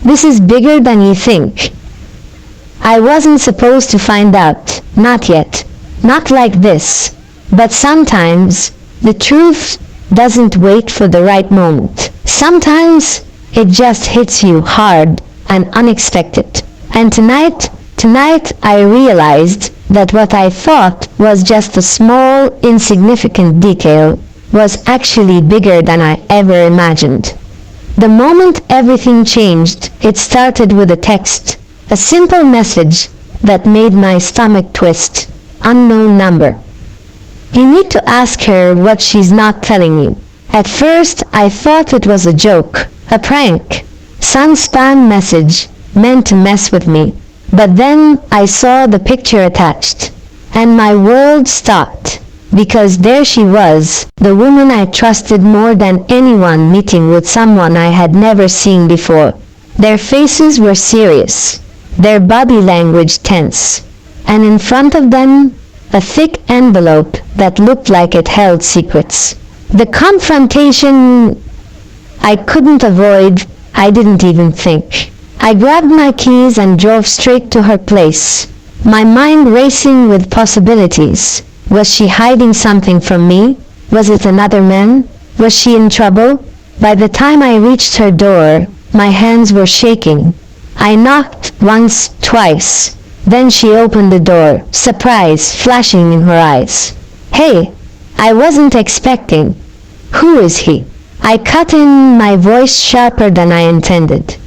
This is bigger than you think. I wasn't supposed to find out. Not yet. Not like this. But sometimes, the truth doesn't wait for the right moment. Sometimes, it just hits you hard and unexpected. And tonight I realized that what I thought was just a small, insignificant detail was actually bigger than I ever imagined. The moment everything changed, it started with a text, a simple message that made my stomach twist. Unknown number. You need to ask her what she's not telling you. At first, I thought it was a joke, a prank, some spam message meant to mess with me. But then I saw the picture attached, and my world stopped, because there she was, the woman I trusted more than anyone, meeting with someone I had never seen before. Their faces were serious, their body language tense, and in front of them, a thick envelope that looked like it held secrets. The confrontation I couldn't avoid. I didn't even think. I grabbed my keys and drove straight to her place, my mind racing with possibilities. Was she hiding something from me? Was it another man? Was she in trouble? By the time I reached her door, my hands were shaking. I knocked once, twice. Then she opened the door, surprise flashing in her eyes. Hey, I wasn't expecting. Who is he? I cut in, my voice sharper than I intended.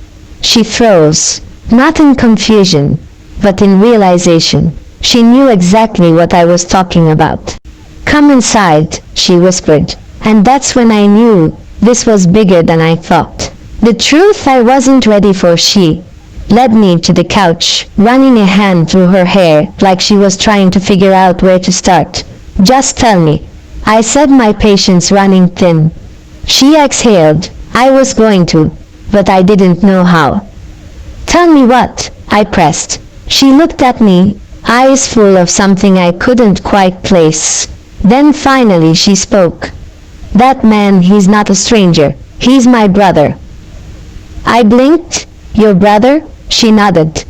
She froze, not in confusion, but in realization. She knew exactly what I was talking about. Come inside, she whispered, and that's when I knew this was bigger than I thought. The truth I wasn't ready for. She led me to the couch, running a hand through her hair like she was trying to figure out where to start. Just tell me, I said, my patience running thin. She exhaled. I was going to, but I didn't know how. Tell me what? I pressed. She looked at me, eyes full of something I couldn't quite place. Then finally she spoke. That man, he's not a stranger. He's my brother. I blinked. Your brother? She nodded.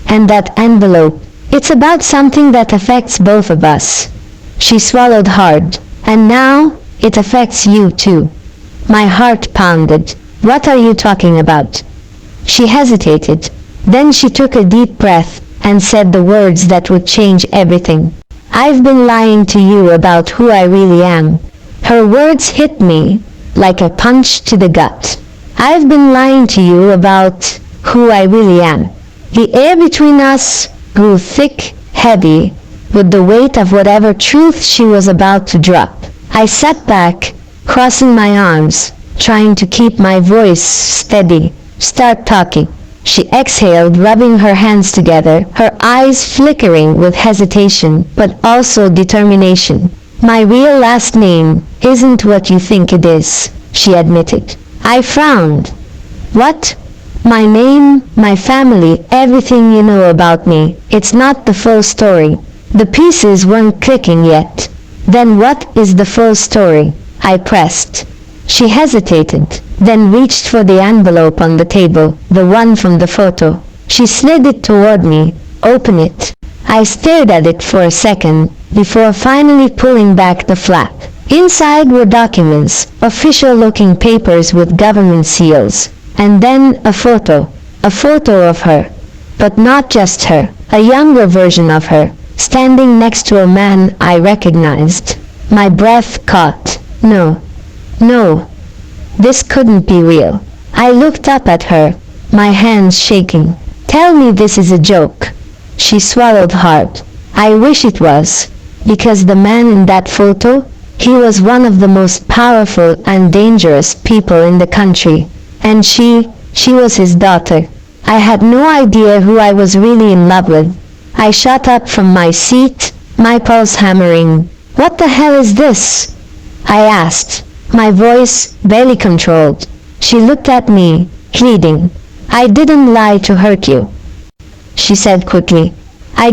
And that envelope, it's about something that affects both of us. She swallowed hard. And now, it affects you too. My heart pounded. What are you talking about? She hesitated. Then she took a deep breath and said the words that would change everything. I've been lying to you about who I really am. Her words hit me like a punch to the gut. I've been lying to you about who I really am. The air between us grew thick, heavy, with the weight of whatever truth she was about to drop. I sat back, crossing my arms, trying to keep my voice steady. Start talking. She exhaled, rubbing her hands together, her eyes flickering with hesitation, but also determination. My real last name isn't what you think it is, she admitted. I frowned. What? My name, my family, everything you know about me. It's not the full story. The pieces weren't clicking yet. Then what is the full story? I pressed. She hesitated, then reached for the envelope on the table, the one from the photo. She slid it toward me. Open it. I stared at it for a second, before finally pulling back the flap. Inside were documents, official-looking papers with government seals, and then a photo of her. But not just her, a younger version of her, standing next to a man I recognized. My breath caught. No, this couldn't be real. I looked up at her, my hands shaking. Tell me this is a joke. She swallowed hard. I wish it was, because the man in that photo, he was one of the most powerful and dangerous people in the country. And she was his daughter. I had no idea who I was really in love with. I shot up from my seat, my pulse hammering. What the hell is this? I asked, my voice barely controlled. She looked at me, pleading. I didn't lie to hurt you, she said quickly. You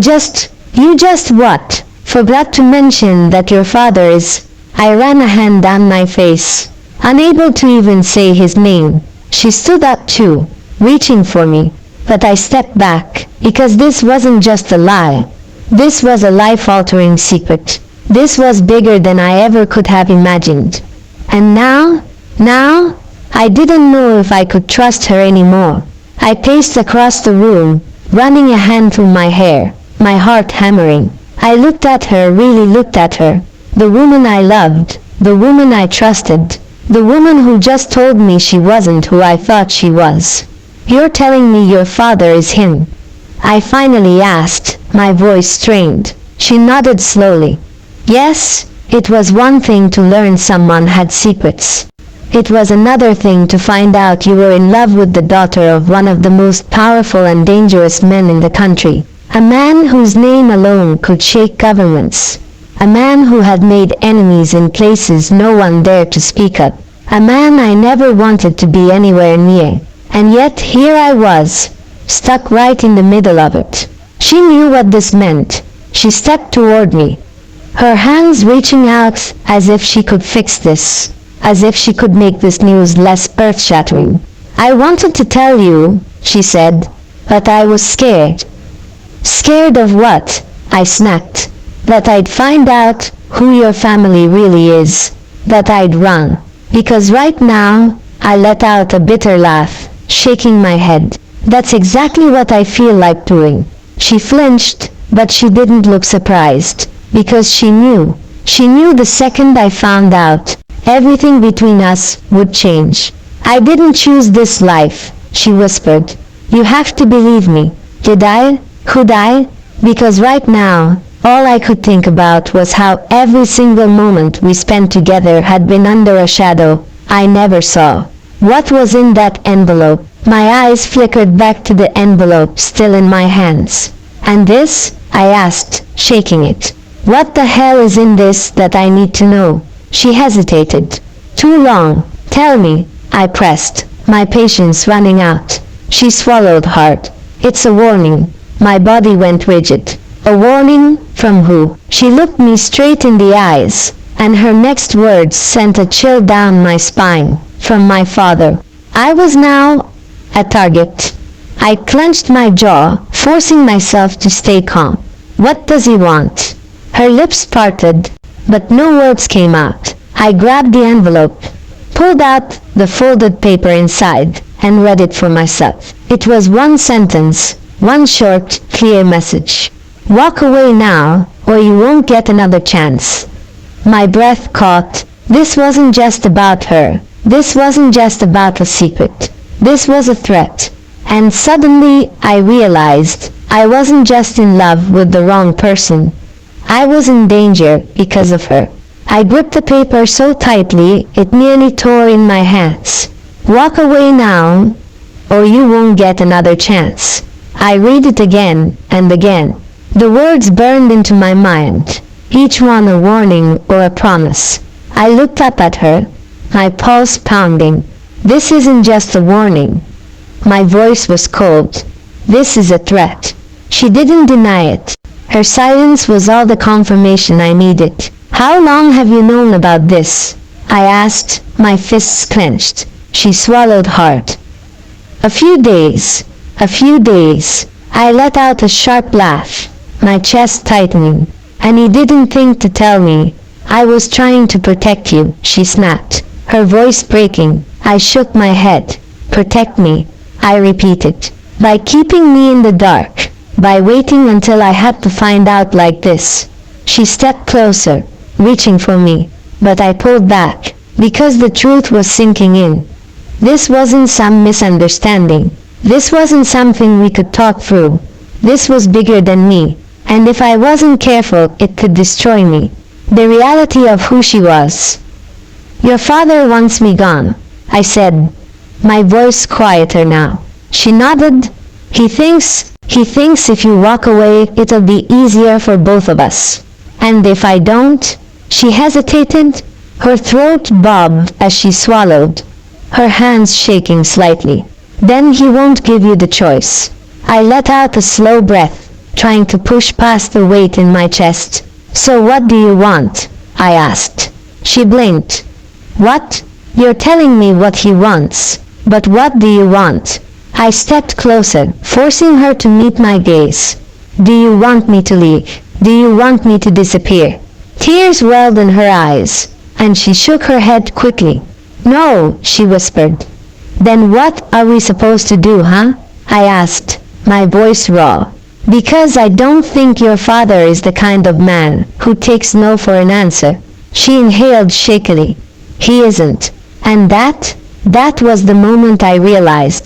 just what? Forgot to mention that your father is... I ran a hand down my face, unable to even say his name. She stood up too, reaching for me. But I stepped back, because this wasn't just a lie. This was a life-altering secret. This was bigger than I ever could have imagined. And now, I didn't know if I could trust her anymore. I paced across the room, running a hand through my hair, my heart hammering. I looked at her, really looked at her. The woman I loved, the woman I trusted, the woman who just told me she wasn't who I thought she was. "You're telling me your father is him?" I finally asked, my voice strained. She nodded slowly. "Yes, it was one thing to learn someone had secrets. It was another thing to find out you were in love with the daughter of one of the most powerful and dangerous men in the country. A man whose name alone could shake governments. A man who had made enemies in places no one dared to speak of. A man I never wanted to be anywhere near. And yet here I was, stuck right in the middle of it." She knew what this meant. She stepped toward me, her hands reaching out as if she could fix this, as if she could make this news less earth-shattering. "I wanted to tell you," she said, "but I was scared." "Scared of what?" I snapped. "That I'd find out who your family really is. That I'd run." Because right now, I let out a bitter laugh, shaking my head. "That's exactly what I feel like doing." She flinched, but she didn't look surprised, because she knew. She knew the second I found out, everything between us would change. "I didn't choose this life," she whispered. "You have to believe me." Did I? Could I? Because right now, all I could think about was how every single moment we spent together had been under a shadow I never saw. What was in that envelope? My eyes flickered back to the envelope still in my hands. "And this?" I asked, shaking it. "What the hell is in this that I need to know?" She hesitated. "Too long. Tell me," I pressed, my patience running out. She swallowed hard. "It's a warning." My body went rigid. "A warning? From who?" She looked me straight in the eyes, and her next words sent a chill down my spine. "From my father." I was now a target. I clenched my jaw, forcing myself to stay calm. "What does he want?" Her lips parted, but no words came out. I grabbed the envelope, pulled out the folded paper inside, and read it for myself. It was one sentence, one short, clear message. "Walk away now, or you won't get another chance." My breath caught. This wasn't just about her. This wasn't just about a secret. This was a threat. And suddenly I realized I wasn't just in love with the wrong person. I was in danger because of her. I gripped the paper so tightly it nearly tore in my hands. "Walk away now, or you won't get another chance." I read it again and again. The words burned into my mind, each one a warning or a promise. I looked up at her, my pulse pounding. "This isn't just a warning." My voice was cold. "This is a threat." She didn't deny it. Her silence was all the confirmation I needed. "How long have you known about this?" I asked, my fists clenched. She swallowed hard. "A few days. A few days." I let out a sharp laugh, my chest tightening. "And you didn't think to tell me?" "I was trying to protect you," she snapped, her voice breaking. I shook my head. "Protect me," I repeated. "By keeping me in the dark. By waiting until I had to find out like this." She stepped closer, reaching for me, but I pulled back, because the truth was sinking in. This wasn't some misunderstanding. This wasn't something we could talk through. This was bigger than me, and if I wasn't careful, it could destroy me. The reality of who she was. "Your father wants me gone," I said, my voice quieter now. She nodded. He thinks if you walk away, it'll be easier for both of us." "And if I don't?" She hesitated, her throat bobbed as she swallowed, her hands shaking slightly. "Then he won't give you the choice." I let out a slow breath, trying to push past the weight in my chest. "So what do you want?" I asked. She blinked. "What? You're telling me what he wants. But what do you want?" I stepped closer, forcing her to meet my gaze. Do you want me to leave? Do you want me to disappear? Tears welled in her eyes, and she shook her head quickly. No, she whispered. Then what are we supposed to do, huh? I asked, my voice raw. Because I don't think your father is the kind of man who takes no for an answer. She inhaled shakily. He isn't. And that was the moment I realized.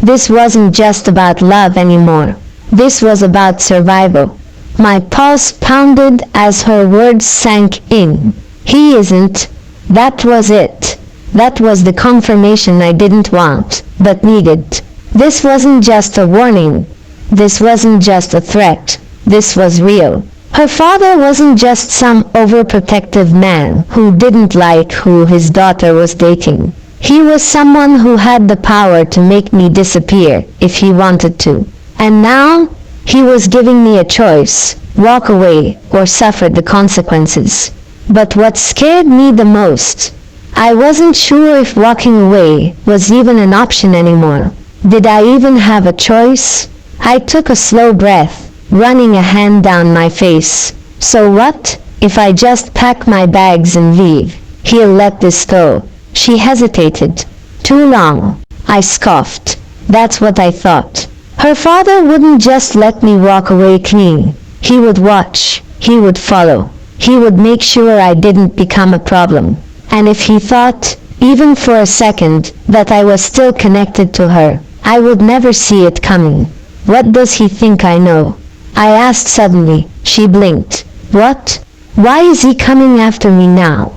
This wasn't just about love anymore. This was about survival. My pulse pounded as her words sank in. He isn't. That was it. That was the confirmation I didn't want, but needed. This wasn't just a warning. This wasn't just a threat. This was real. Her father wasn't just some overprotective man who didn't like who his daughter was dating. He was someone who had the power to make me disappear if he wanted to. And now, he was giving me a choice, walk away or suffer the consequences. But what scared me the most, I wasn't sure if walking away was even an option anymore. Did I even have a choice? I took a slow breath, running a hand down my face. So what, if I just pack my bags and leave? He'll let this go. She hesitated. Too long. I scoffed. That's what I thought. Her father wouldn't just let me walk away clean. He would watch. He would follow. He would make sure I didn't become a problem. And if he thought, even for a second, that I was still connected to her, I would never see it coming. What does he think I know? I asked suddenly. She blinked. What? Why is he coming after me now?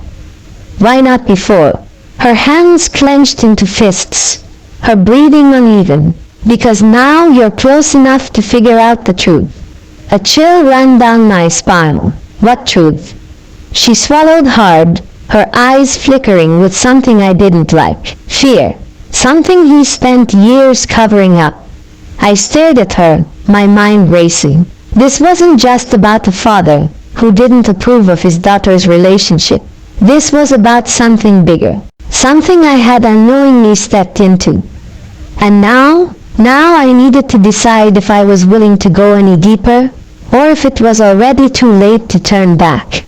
Why not before? Her hands clenched into fists, her breathing uneven. Because now you're close enough to figure out the truth. A chill ran down my spine. What truth? She swallowed hard, her eyes flickering with something I didn't like. Fear. Something he spent years covering up. I stared at her, my mind racing. This wasn't just about a father who didn't approve of his daughter's relationship. This was about something bigger. Something I had unknowingly stepped into. And now I needed to decide if I was willing to go any deeper, or if it was already too late to turn back.